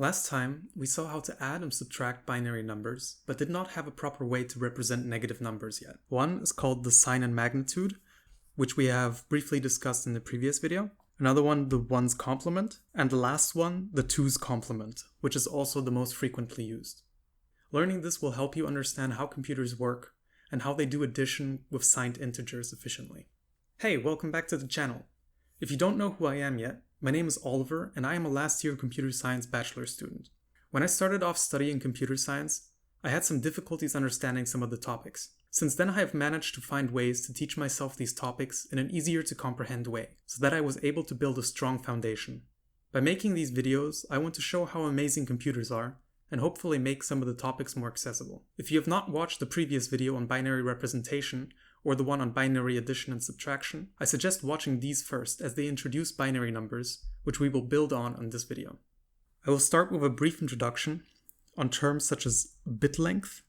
Last time, we saw how to add and subtract binary numbers, but did not have a proper way to represent negative numbers yet. One is called the sign and magnitude, which we have briefly discussed in the previous video. Another one, the one's complement, and the last one, the two's complement, which is also the most frequently used. Learning this will help you understand how computers work and how they do addition with signed integers efficiently. Hey, welcome back to the channel. If you don't know who I am yet, my name is Oliver and I am a last year computer science bachelor student. When I started off studying computer science, I had some difficulties understanding some of the topics. Since then, I have managed to find ways to teach myself these topics in an easier to comprehend way, so that I was able to build a strong foundation. By making these videos, I want to show how amazing computers are, and hopefully make some of the topics more accessible. If you have not watched the previous video on binary representation, or the one on binary addition and subtraction, I suggest watching these first as they introduce binary numbers, which we will build on this video. I will start with a brief introduction on terms such as bit length,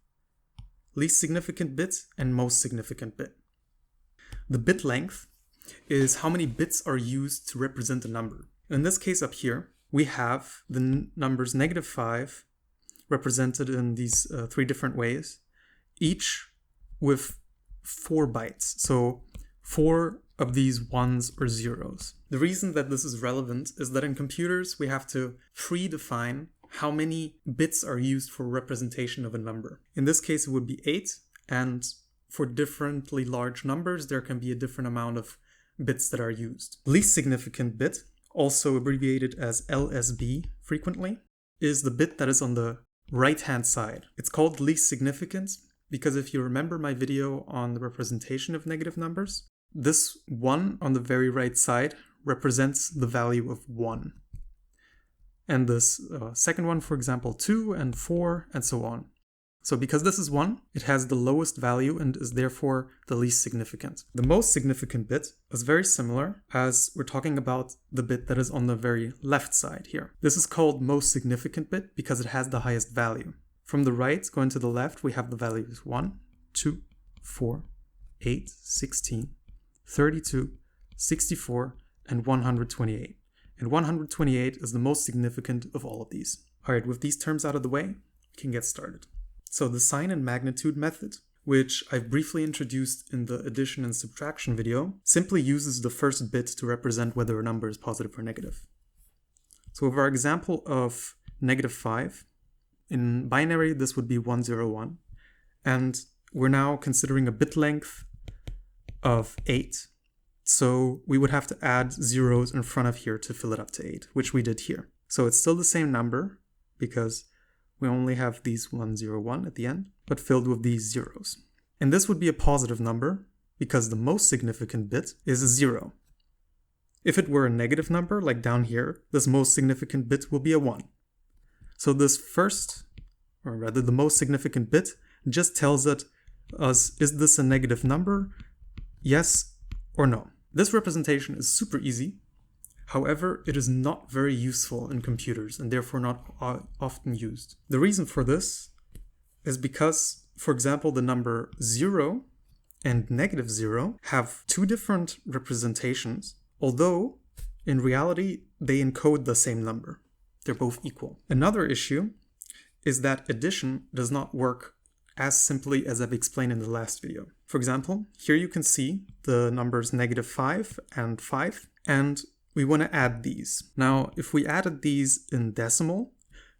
least significant bit, and most significant bit. The bit length is how many bits are used to represent a number. In this case up here, we have the numbers -5 represented in these three different ways, each with 4 bytes, so 4 of these ones or zeros. The reason that this is relevant is that in computers we have to predefine how many bits are used for representation of a number. In this case it would be 8, and for differently large numbers there can be a different amount of bits that are used. Least significant bit, also abbreviated as LSB frequently, is the bit that is on the right hand side. It's called least significant because if you remember my video on the representation of negative numbers, this 1 on the very right side represents the value of 1. And this second one, for example, 2 and 4 and so on. So because this is 1, it has the lowest value and is therefore the least significant. The most significant bit is very similar, as we're talking about the bit that is on the very left side here. This is called most significant bit because it has the highest value. From the right, going to the left, we have the values 1, 2, 4, 8, 16, 32, 64, and 128. And 128 is the most significant of all of these. Alright, with these terms out of the way, we can get started. So the sign and magnitude method, which I've briefly introduced in the addition and subtraction video, simply uses the first bit to represent whether a number is positive or negative. So with our example of -5, in binary this would be 101, and we're now considering a bit length of 8. So we would have to add zeros in front of here to fill it up to 8, which we did here. So it's still the same number because we only have these 101 at the end, but filled with these zeros. And this would be a positive number because the most significant bit is a 0. If it were a negative number, like down here, this most significant bit will be a 1. So this first, or rather the most significant bit, just tells us, is this a negative number? Yes or no. This representation is super easy. However, it is not very useful in computers and therefore not often used. The reason for this is because, for example, the number 0 and -0 have two different representations, although in reality they encode the same number. They're both equal. Another issue is that addition does not work as simply as I've explained in the last video. For example, here you can see the numbers -5 and 5, and we want to add these. Now, if we added these in decimal,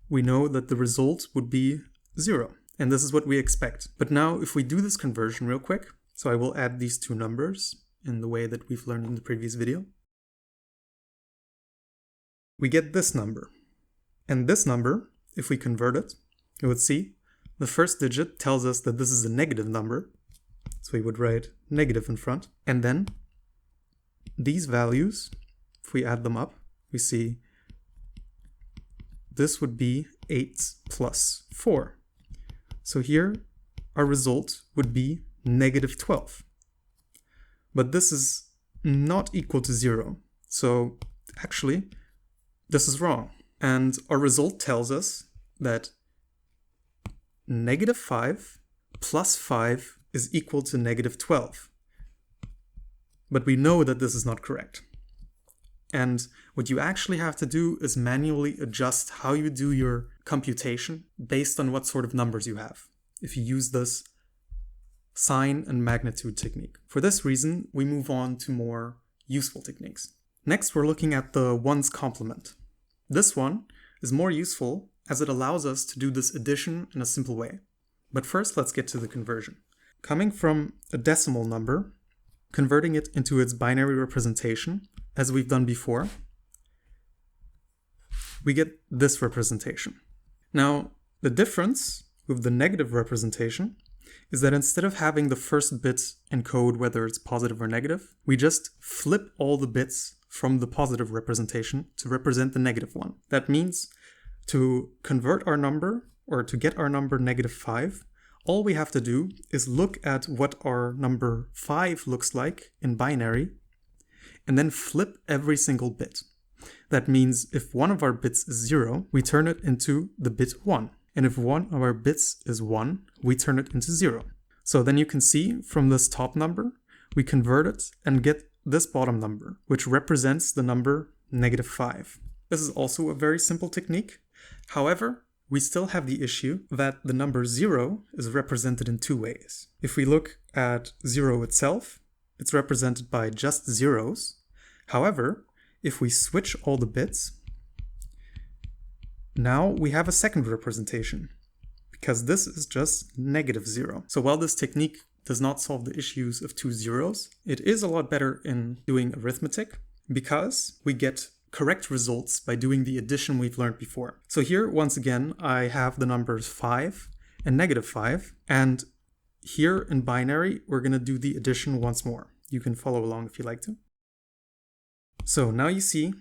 we know that the result would be 0, and this is what we expect. But now, if we do this conversion real quick, so I will add these two numbers in the way that we've learned in the previous video, we get this number. And this number, if we convert it, you would see the first digit tells us that this is a negative number, so we would write negative in front. And then these values, if we add them up, we see this would be 8 plus 4. So here our result would be -12. But this is not equal to 0. So actually, this is wrong. And our result tells us that -5 plus 5 is equal to -12. But we know that this is not correct. And what you actually have to do is manually adjust how you do your computation based on what sort of numbers you have, if you use this sign and magnitude technique. For this reason, we move on to more useful techniques. Next, we're looking at the ones complement. This one is more useful as it allows us to do this addition in a simple way. But first, let's get to the conversion. Coming from a decimal number, converting it into its binary representation, as we've done before, we get this representation. Now, the difference with the negative representation is that instead of having the first bit encode whether it's positive or negative, we just flip all the bits from the positive representation to represent the negative one. That means to convert our number, or to get our number -5, all we have to do is look at what our number 5 looks like in binary, and then flip every single bit. That means if one of our bits is 0, we turn it into the bit 1. And if one of our bits is 1, we turn it into 0. So then you can see from this top number, we convert it and get this bottom number, which represents the number -5. This is also a very simple technique. However, we still have the issue that the number 0 is represented in two ways. If we look at 0 itself, it's represented by just zeros. However, if we switch all the bits, now we have a second representation, because this is just -0. So while this technique does not solve the issues of two zeros, it is a lot better in doing arithmetic, because we get correct results by doing the addition we've learned before. So here, once again, I have the numbers 5 and -5, and here in binary, we're going to do the addition once more. You can follow along if you like to. So now you see,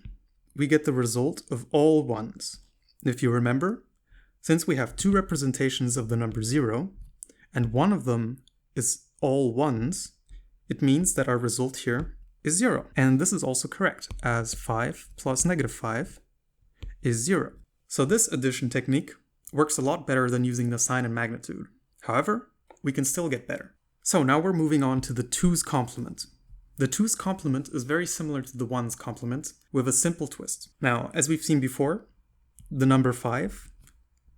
we get the result of all ones. If you remember, since we have two representations of the number 0, and one of them is all ones, it means that our result here is 0. And this is also correct, as 5 plus -5 is 0. So this addition technique works a lot better than using the sign and magnitude. However, we can still get better. So now we're moving on to the twos complement. The twos complement is very similar to the ones complement with a simple twist. Now, as we've seen before, the number 5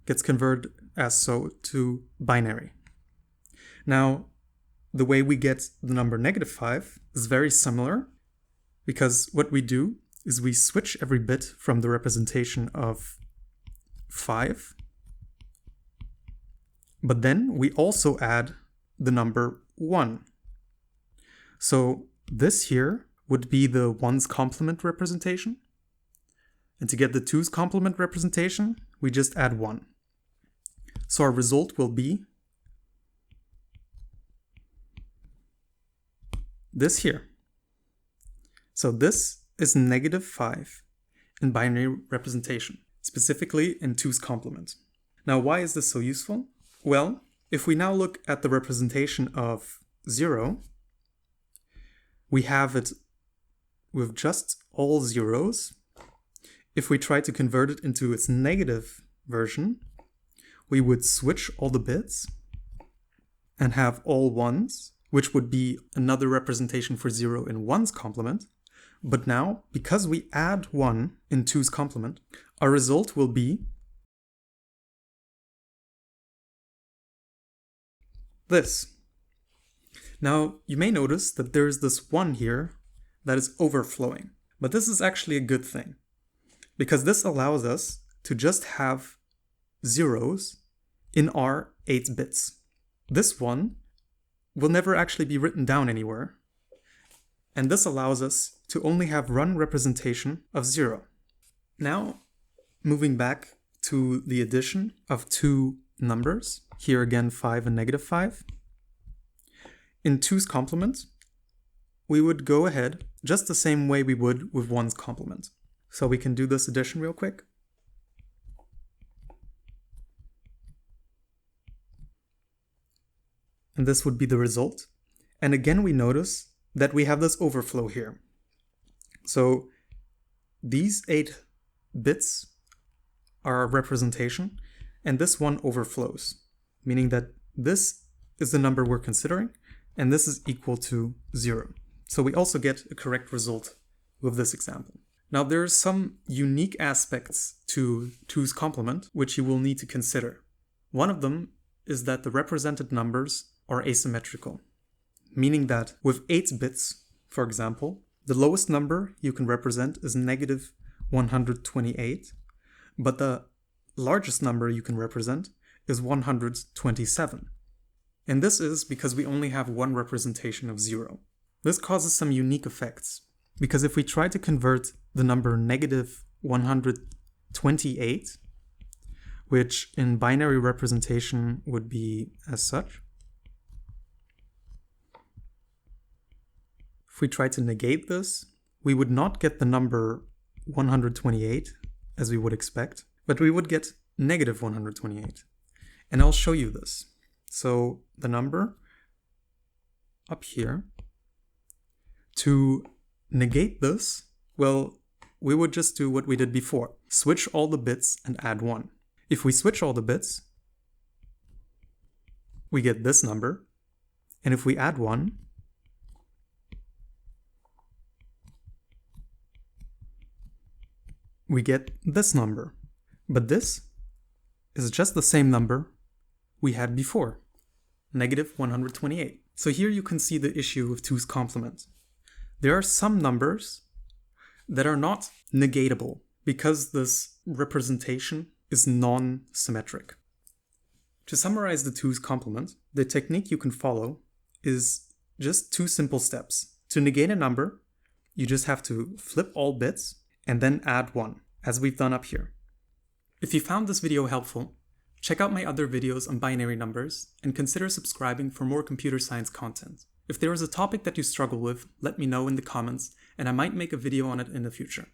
gets converted as so to binary. Now, the way we get the number -5 is very similar, because what we do is we switch every bit from the representation of 5, but then we also add the number 1. So this here would be the ones complement representation. And to get the twos complement representation, we just add 1. So our result will be this here. So this is -5 in binary representation, specifically in twos complement. Now, why is this so useful? Well, if we now look at the representation of 0, we have it with just all zeros. If we try to convert it into its negative version, we would switch all the bits and have all ones, which would be another representation for 0 in ones complement. But now, because we add 1 in twos complement, our result will be this. Now, you may notice that there is this 1 here that is overflowing. But this is actually a good thing, because this allows us to just have zeros in our 8 bits. This 1 will never actually be written down anywhere, and this allows us to only have one representation of 0. Now, moving back to the addition of two numbers, here again 5 and -5. In twos complement, we would go ahead just the same way we would with ones complement. So we can do this addition real quick. And this would be the result. And again, we notice that we have this overflow here. So these 8 bits are a representation, and this one overflows, meaning that this is the number we're considering, and this is equal to 0. So we also get a correct result with this example. Now there are some unique aspects to 2's complement which you will need to consider. One of them is that the represented numbers are asymmetrical, meaning that with 8 bits, for example, the lowest number you can represent is negative 128, but the largest number you can represent is 127. And this is because we only have one representation of 0. This causes some unique effects, because if we try to convert the number negative 128, which in binary representation would be as such, if we try to negate this, we would not get the number 128 as we would expect, but we would get negative 128. And I'll show you this. So the number up here, to negate this, well, we would just do what we did before. Switch all the bits and add 1. If we switch all the bits, we get this number. And if we add 1, we get this number. But this is just the same number we had before, negative 128. So here you can see the issue with 2's complement. There are some numbers that are not negatable because this representation is non-symmetric. To summarize the 2's complement, the technique you can follow is just 2 simple steps. To negate a number, you just have to flip all bits and then add 1, as we've done up here. If you found this video helpful, check out my other videos on binary numbers and consider subscribing for more computer science content. If there is a topic that you struggle with, let me know in the comments and I might make a video on it in the future.